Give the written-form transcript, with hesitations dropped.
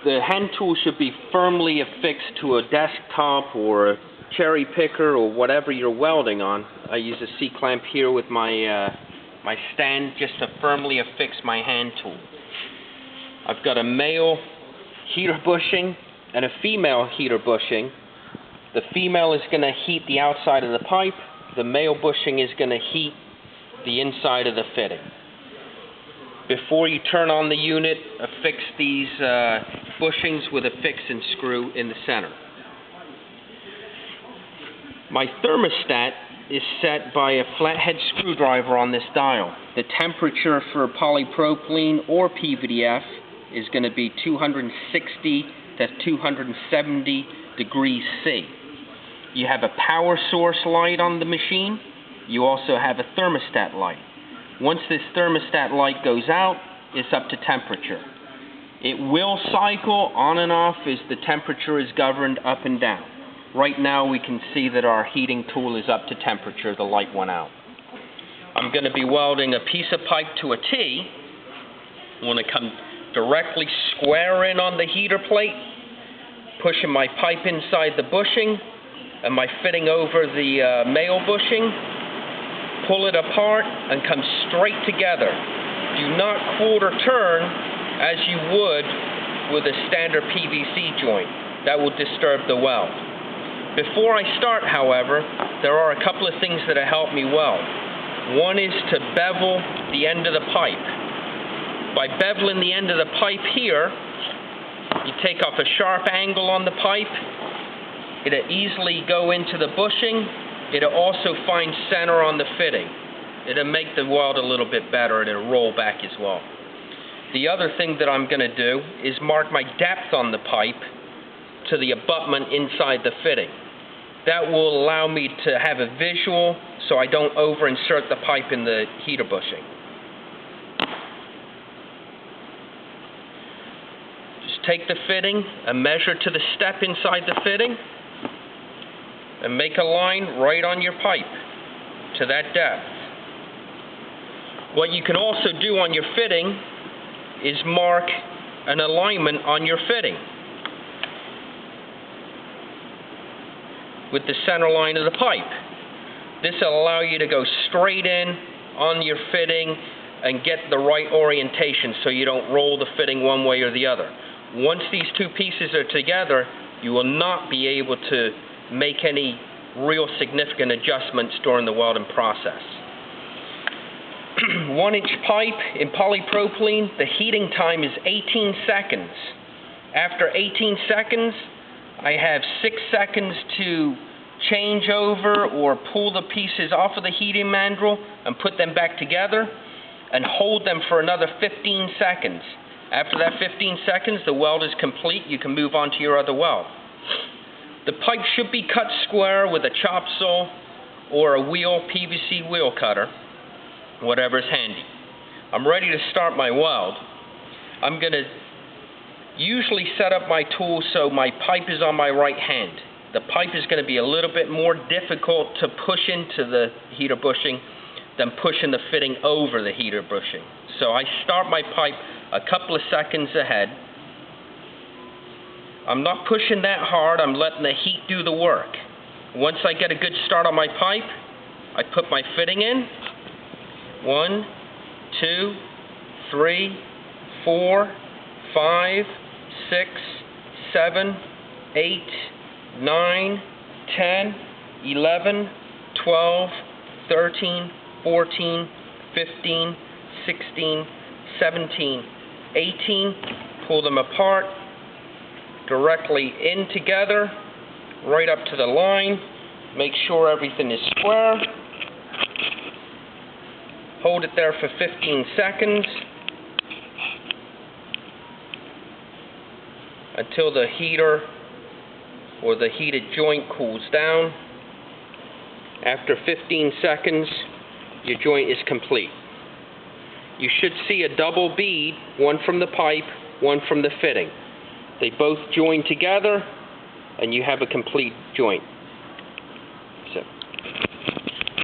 The hand tool should be firmly affixed to a desktop or a cherry picker or whatever you're welding on. I use a C-clamp here with my stand just to firmly affix my hand tool. I've got a male heater bushing and a female heater bushing. The female is going to heat the outside of the pipe. The male bushing is going to heat the inside of the fitting. Before you turn on the unit, affix these bushings with a fixing screw in the center. My thermostat is set by a flathead screwdriver on this dial. The temperature for polypropylene or PVDF is going to be 260 to 270 degrees C. You have a power source light on the machine. You also have a thermostat light. Once this thermostat light goes out, it's up to temperature. It will cycle on and off as the temperature is governed up and down. Right now we can see that our heating tool is up to temperature. The light went out. I'm going to be welding a piece of pipe to a T. I want to come directly square in on the heater plate, pushing my pipe inside the bushing and my fitting over the male bushing. Pull it apart and come straight together. Do not quarter turn as you would with a standard PVC joint. That will disturb the weld. Before I start, however, there are a couple of things that have helped me weld. One is to bevel the end of the pipe. By beveling the end of the pipe here, you take off a sharp angle on the pipe. It'll easily go into the bushing. It'll also find center on the fitting. It'll make the weld a little bit better, and it'll roll back as well. The other thing that I'm going to do is mark my depth on the pipe to the abutment inside the fitting. That will allow me to have a visual so I don't over-insert the pipe in the heater bushing. Just take the fitting and measure to the step inside the fitting and make a line right on your pipe to that depth. What you can also do on your fitting is mark an alignment on your fitting with the center line of the pipe. This will allow you to go straight in on your fitting and get the right orientation so you don't roll the fitting one way or the other. Once these two pieces are together, you will not be able to make any real significant adjustments during the welding process. 1-inch pipe in polypropylene, the heating time is 18 seconds. After 18 seconds, I have 6 seconds to change over or pull the pieces off of the heating mandrel and put them back together and hold them for another 15 seconds. After that 15 seconds, the weld is complete. You can move on to your other weld. The pipe should be cut square with a chop saw or a PVC wheel cutter, whatever's handy. I'm ready to start my weld. I'm going to usually set up my tool so my pipe is on my right hand. The pipe is going to be a little bit more difficult to push into the heater bushing than pushing the fitting over the heater bushing. So I start my pipe a couple of seconds ahead. I'm not pushing that hard, I'm letting the heat do the work. Once I get a good start on my pipe, I put my fitting in. 1, 2, 3, 4, 5, 6, 7, 8, 9, 10, 11, 12, 13, 14, 15, 16, 17, 18. Pull them apart, directly in together, right up to the line. Make sure everything is square. Hold it there for 15 seconds until the heater or the heated joint cools down. After 15 seconds, your joint is complete. You should see a double bead, one from the pipe, one from the fitting. They both join together and you have a complete joint.